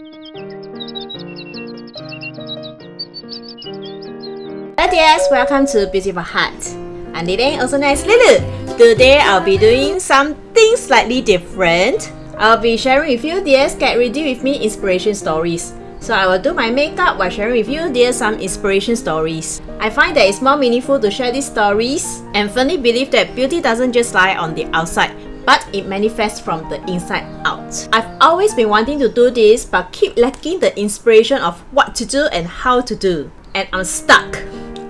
Hello dears, welcome to Beautiful Heart. I'm Lily, also known as Lulu. Today I'll be doing something slightly different. I'll be sharing with you dears Get Ready With Me inspiration stories. So I will do my makeup while sharing with you dears some inspiration stories. I find that it's more meaningful to share these stories and firmly believe that beauty doesn't just lie on the outside, but it manifests from the inside out. I've always been wanting to do this but keep lacking the inspiration of what to do and how to do. And I'm stuck.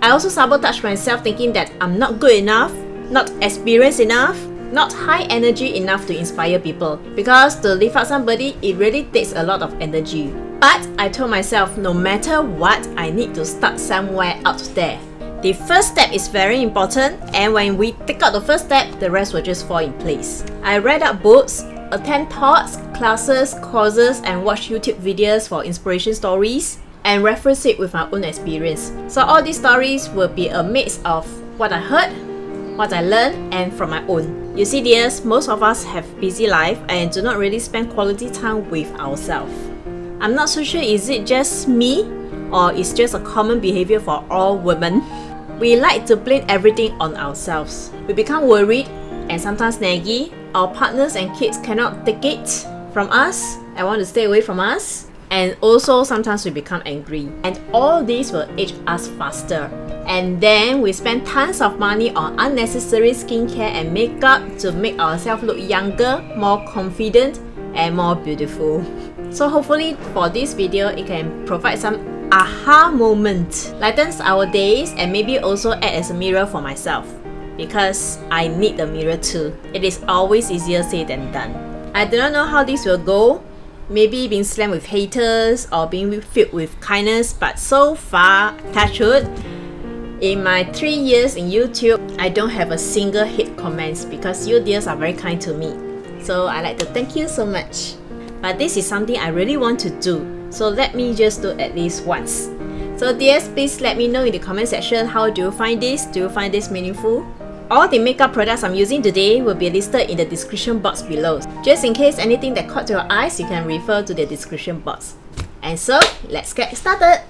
I also sabotage myself thinking that I'm not good enough, not experienced enough, not high energy enough to inspire people. Because to lift up somebody, it really takes a lot of energy. But I told myself no matter what, I need to start somewhere out there. The first step is very important, and when we take out the first step, the rest will just fall in place. I read up books, attend talks, classes, courses, and watch YouTube videos for inspiration stories, and reference it with my own experience. So all these stories will be a mix of what I heard, what I learned, and from my own. You see dears, most of us have busy life and do not really spend quality time with ourselves. I'm not so sure is it just me or it's just a common behavior for all women. We like to blame everything on ourselves. We become worried and sometimes naggy. Our partners and kids cannot take it from us and want to stay away from us. And also sometimes we become angry. And all this will age us faster. And then we spend tons of money on unnecessary skincare and makeup to make ourselves look younger, more confident, and more beautiful. So hopefully for this video, it can provide some aha moment, lightens our days, and maybe also act as a mirror for myself. Because I need the mirror too. It is always easier said than done. I do not know how this will go. Maybe being slammed with haters or being filled with kindness, but so far, touch wood, in my 3 years in YouTube, I don't have a single hate comments because you dears are very kind to me. So I like to thank you so much. But this is something I really want to do, so let me just do at least once. So dears, please let me know in the comment section, how do you find this? Do you find this meaningful? All the makeup products I'm using today will be listed in the description box below. Just in case anything that caught your eyes, you can refer to the description box. And so, let's get started!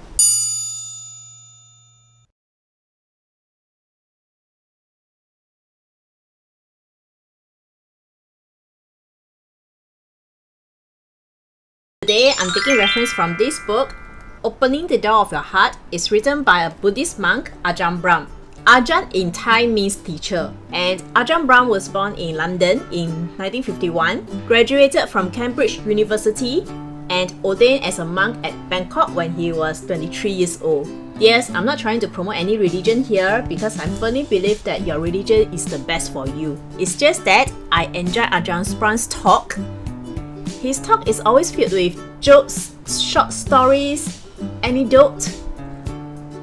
Today, I'm taking reference from this book, Opening the Door of Your Heart. It's written by a Buddhist monk, Ajahn Brahm. Ajahn in Thai means teacher, and Ajahn Brahm was born in London in 1951, graduated from Cambridge University, and ordained as a monk at Bangkok when he was 23 years old. Yes, I'm not trying to promote any religion here because I firmly believe that your religion is the best for you. It's just that I enjoy Ajahn Brahm's talk. His talk is always filled with jokes, short stories, anecdotes,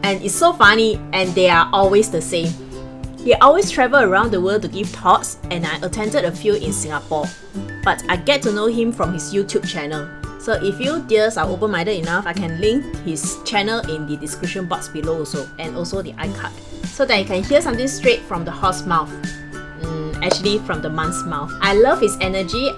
and it's so funny, and they are always the same. He always travels around the world to give talks, and I attended a few in Singapore. But I get to know him from his YouTube channel. So if you dears are open-minded enough, I can link his channel in the description box below also, and also the iCard, so that you can hear something straight from the horse's mouth. Actually from the monk's mouth. I love his energy.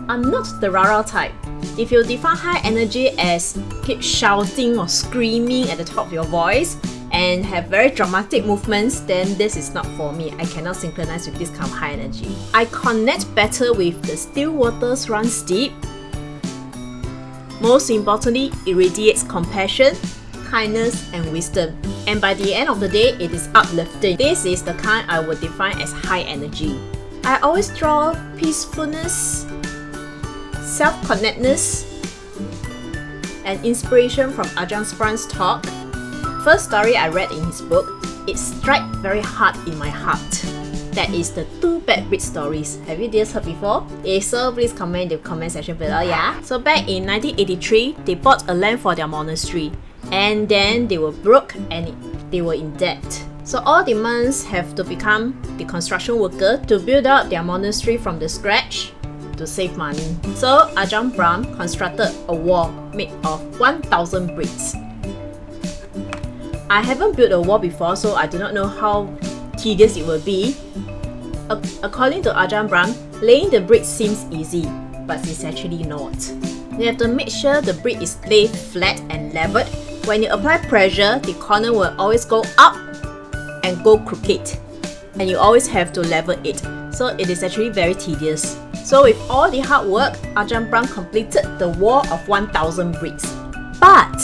I'm not the rah-rah type. If you define high energy as keep shouting or screaming at the top of your voice and have very dramatic movements, then this is not for me. I cannot synchronize with this kind of high energy. I connect better with the still waters runs deep. Most importantly, it radiates compassion, kindness, and wisdom. And by the end of the day, it is uplifting. This is the kind I would define as high energy. I always draw peacefulness, self-connectedness, and inspiration from Ajahn Brahm's talk. First story I read in his book, it struck very hard in my heart. That is the 2 bad breed stories. Have you dears heard before? If so, please comment in the comment section below, yeah? So back in 1983, they bought a land for their monastery. And then they were broke and they were in debt. So all the monks have to become the construction worker to build up their monastery from the scratch to save money. So Ajahn Brahm constructed a wall made of 1,000 bricks. I haven't built a wall before, so I do not know how tedious it will be. According to Ajahn Brahm, laying the bricks seems easy, but it's actually not. You have to make sure the brick is laid flat and leveled. When you apply pressure, the corner will always go up and go crooked. And you always have to level it. So it is actually very tedious. So with all the hard work, Ajahn Brahm completed the wall of 1000 bricks. But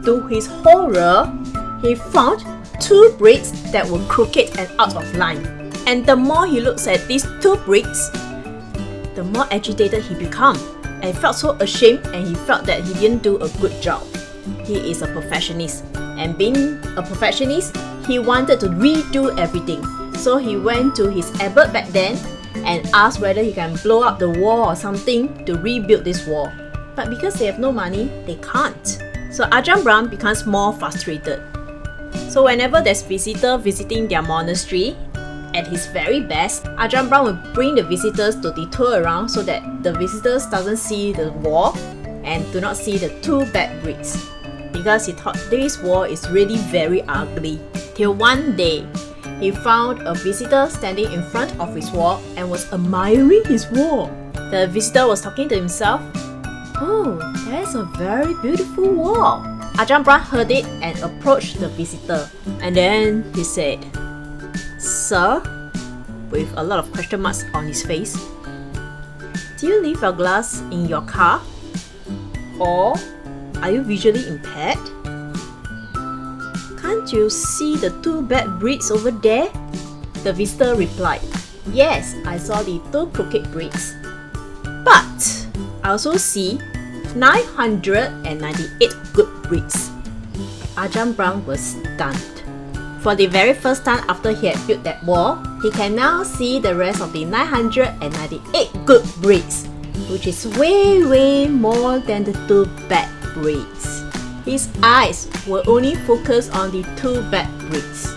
to his horror, he found 2 bricks that were crooked and out of line. And the more he looks at these 2 bricks, the more agitated he becomes. And he felt so ashamed, and he felt that he didn't do a good job. He is a perfectionist, and being a perfectionist, he wanted to redo everything. So he went to his abbot back then and asked whether he can blow up the wall or something to rebuild this wall. But because they have no money, they can't. So Ajahn Brahm becomes more frustrated. So whenever there's visitor visiting their monastery, at his very best, Ajahn Brahm will bring the visitors to detour around so that the visitors doesn't see the wall and do not see the 2 bad bricks. Because he thought this wall is really very ugly. Till one day, he found a visitor standing in front of his wall and was admiring his wall. The visitor was talking to himself, "Oh, that's a very beautiful wall." Ajahn Brahm heard it and approached the visitor. And then he said, "Sir," with a lot of question marks on his face, "do you leave your glass in your car? Or are you visually impaired? Can't you see the 2 bad bricks over there?" The visitor replied, "Yes, I saw the 2 crooked bricks. But I also see 998 good bricks." Ajahn Brahm was stunned. For the very first time after he had built that wall, he can now see the rest of the 998 good bricks, which is way more than the 2 bad bricks. His eyes were only focused on the 2 bad bricks.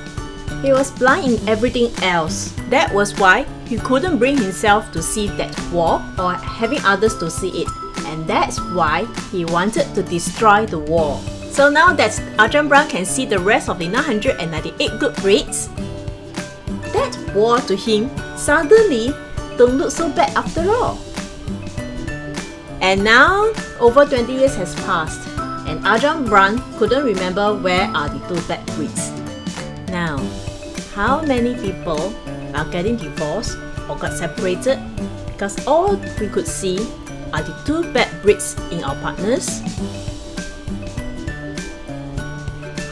He was blind in everything else. That was why he couldn't bring himself to see that wall or having others to see it. And that's why he wanted to destroy the wall. So now that Ajahn Brahm can see the rest of the 998 good bricks, that wall to him suddenly don't look so bad after all. And now, over 20 years has passed, and Ajahn Brahm couldn't remember where are the 2 bad bricks. Now, how many people are getting divorced or got separated because all we could see are the 2 bad bricks in our partners?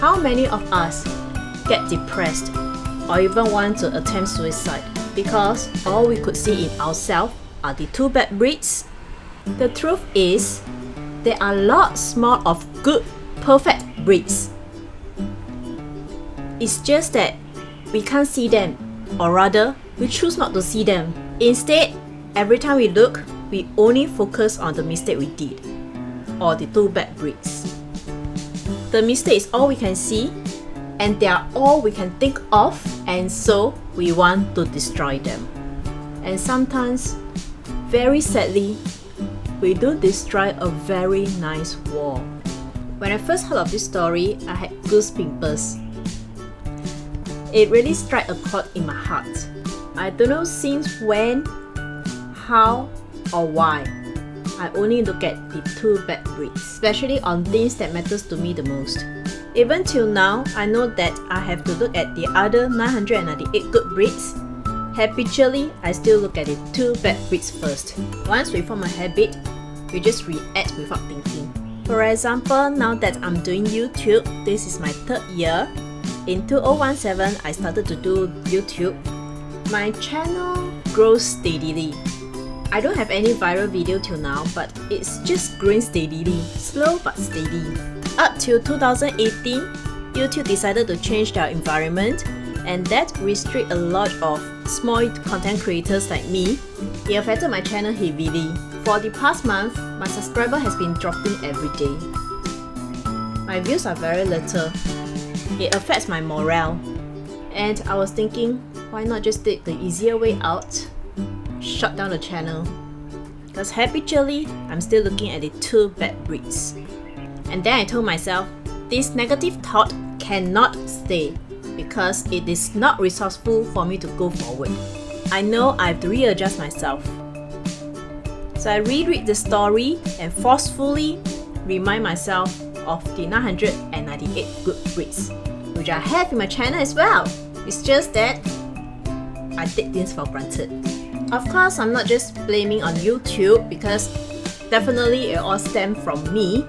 How many of us get depressed or even want to attempt suicide because all we could see in ourselves are the 2 bad bricks? The truth is, there are lots more of good, perfect bricks. It's just that we can't see them, or rather, we choose not to see them. Instead, every time we look, we only focus on the mistake we did, or the 2 bad bricks. The mistake is all we can see, and they are all we can think of, and so we want to destroy them. And sometimes, very sadly, we do destroy a very nice wall. When I first heard of this story, I had goosebumps. It really struck a chord in my heart. I don't know since when, how, or why. I only look at the 2 bad bricks, especially on things that matters to me the most. Even till now, I know that I have to look at the other 998 good bricks. Habitually, I still look at the 2 bad bricks first. Once we form a habit, we just react without thinking. For example, now that I'm doing YouTube, this is my 3rd year. In 2017, I started to do YouTube. My channel grows steadily. I don't have any viral video till now, but it's just growing steadily, slow but steady. Up till 2018, YouTube decided to change their environment, and that restrict a lot of small content creators like me. It affected my channel heavily. For the past month, my subscriber has been dropping every day. My views are very little. It affects my morale. And I was thinking, why not just take the easier way out? Shut down the channel. Because habitually, I'm still looking at the 2 bad bricks. And then I told myself, this negative thought cannot stay because it is not resourceful for me to go forward. I know I have to readjust myself. So I reread the story and forcefully remind myself of the 998 good grades, which I have in my channel as well. It's just that I take things for granted. Of course, I'm not just blaming on YouTube because definitely it all stems from me.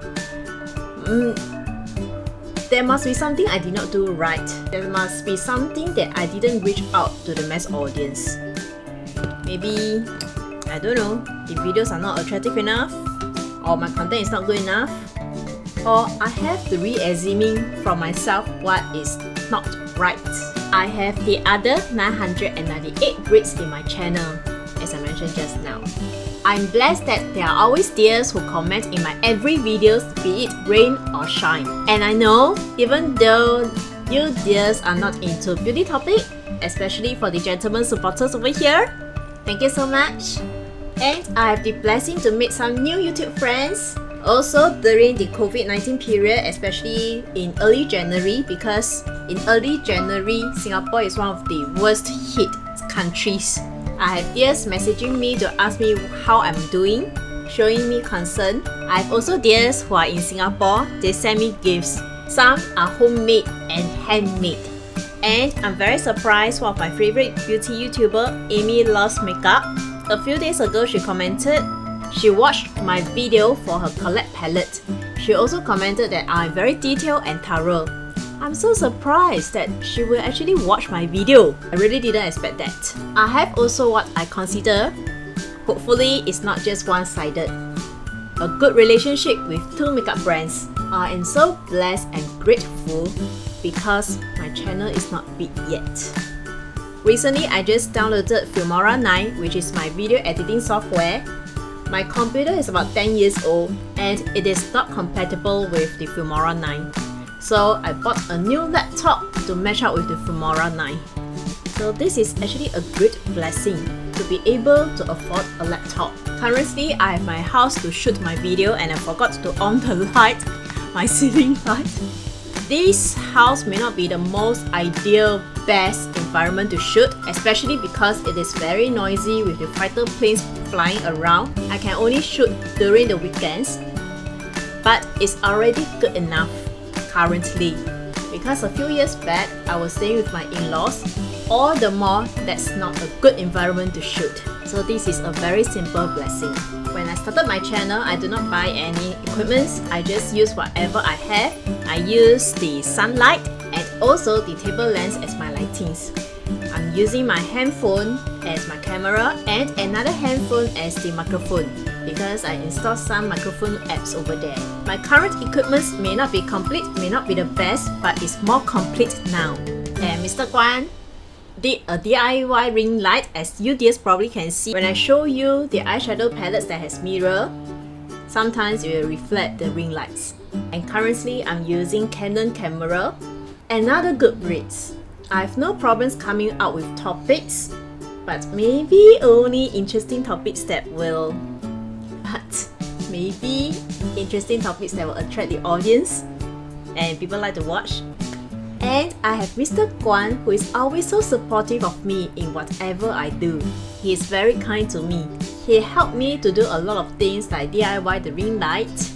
There must be something I did not do right. There must be something that I didn't reach out to the mass audience. Maybe, I don't know, the videos are not attractive enough, or my content is not good enough, or I have to re-examine from myself what is not right. I have the other 998 grades in my channel, as I mentioned just now. I'm blessed that there are always dears who comment in my every videos, be it rain or shine. And I know, even though you dears are not into beauty topic, especially for the gentlemen supporters over here, thank you so much. And I have the blessing to meet some new YouTube friends. Also during the COVID-19 period, especially in early January, because in early January, Singapore is one of the worst hit countries. I have dears messaging me to ask me how I'm doing, showing me concern. I have also dears who are in Singapore. They send me gifts. Some are homemade and handmade. And I'm very surprised, one of my favorite beauty YouTuber, Amy Loves Makeup. A few days ago, she commented she watched my video for her collect palette. She also commented that I'm very detailed and thorough. I'm so surprised that she will actually watch my video. I really didn't expect that. I have also what I consider, hopefully it's not just one-sided, a good relationship with two makeup brands. I am so blessed and grateful because my channel is not big yet. Recently, I just downloaded Filmora 9, which is my video editing software. My computer is about 10 years old and it is not compatible with the Filmora 9. So I bought a new laptop to match up with the Filmora 9. So this is actually a great blessing to be able to afford a laptop. Currently, I have my house to shoot my video and I forgot to on the light, my ceiling light. This house may not be the most ideal, best environment to shoot, especially because it is very noisy with the fighter planes flying around. I can only shoot during the weekends, but it's already good enough currently. Because a few years back, I was staying with my in-laws. All the more, that's not a good environment to shoot. So this is a very simple blessing. When I started my channel, I do not buy any equipment. I just use whatever I have. I use the sunlight and also the table lamps as my lightings. I'm using my handphone as my camera and another handphone as the microphone because I installed some microphone apps over there. My current equipment may not be complete, may not be the best, but it's more complete now. And Mr. Guan did a DIY ring light, as you dears probably can see. When I show you the eyeshadow palettes that has mirror, sometimes it will reflect the ring lights. And currently I'm using Canon camera. Another good grades. I have no problems coming out with topics, but maybe only interesting topics that will attract the audience and people like to watch. And I have Mr. Guan, who is always so supportive of me in whatever I do. He is very kind to me. He helped me to do a lot of things like DIY the ring light,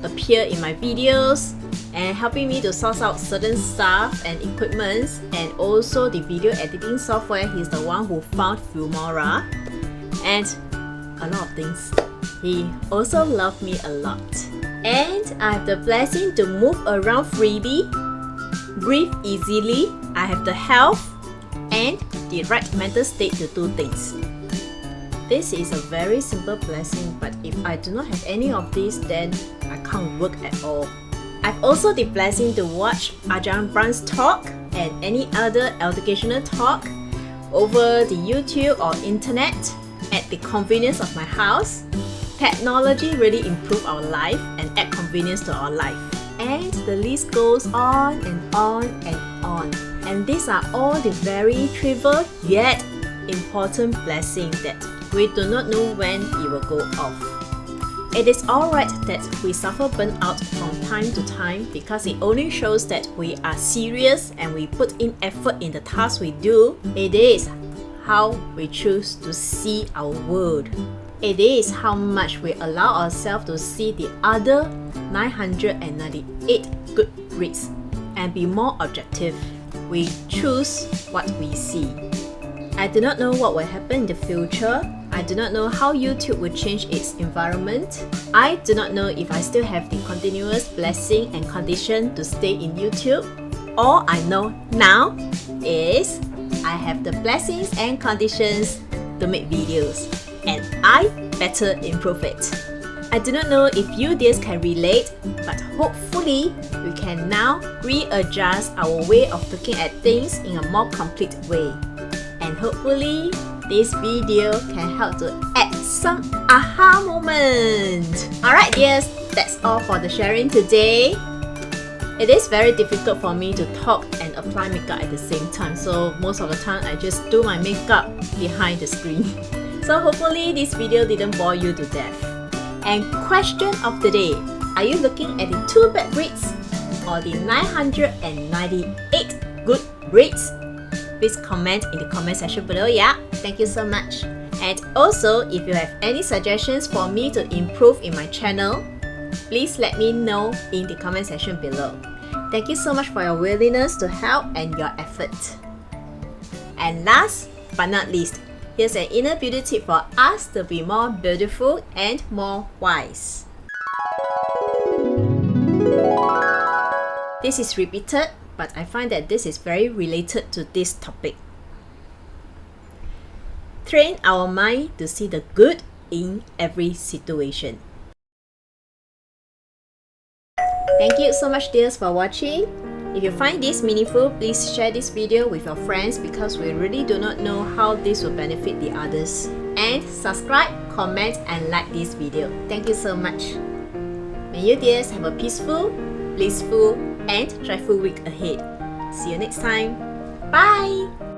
appear in my videos, and helping me to source out certain stuff and equipments, and also the video editing software. He's the one who found Filmora and a lot of things. He also loved me a lot. And I have the blessing to move around freely, breathe easily. I have the health and the right mental state to do things. This is a very simple blessing, but if I do not have any of these, then I can't work at all. I've also the blessing to watch Ajahn Brahm's talk and any other educational talk over the YouTube or internet at the convenience of my house. Technology really improved our life and add convenience to our life. And the list goes on and on and on. And these are all the very trivial yet important blessings that we do not know when it will go off. It is alright that we suffer burnout from time to time because it only shows that we are serious and we put in effort in the tasks we do. It is how we choose to see our world. It is how much we allow ourselves to see the other 998 good reads and be more objective. We choose what we see. I do not know what will happen in the future. I do not know how YouTube will change its environment. I do not know if I still have the continuous blessing and condition to stay in YouTube. All I know now is I have the blessings and conditions to make videos, and I better improve it. I do not know if you dears can relate, but hopefully we can now readjust our way of looking at things in a more complete way. And hopefully this video can help to add some aha moment. Alright dears, that's all for the sharing today. It is very difficult for me to talk and apply makeup at the same time, so most of the time I just do my makeup behind the screen. So hopefully this video didn't bore you to death. And question of the day, are you looking at the 2 bad reads or the 998 good reads? Please comment in the comment section below, yeah? Thank you so much. And also, if you have any suggestions for me to improve in my channel, please let me know in the comment section below. Thank you so much for your willingness to help and your effort. And last but not least, here's an inner beauty tip for us to be more beautiful and more wise. This is repeated, but I find that this is very related to this topic. Train our mind to see the good in every situation. Thank you so much dears for watching. If you find this meaningful, please share this video with your friends because we really do not know how this will benefit the others. And subscribe, comment and like this video. Thank you so much. May you dears have a peaceful, blissful and joyful week ahead. See you next time. Bye!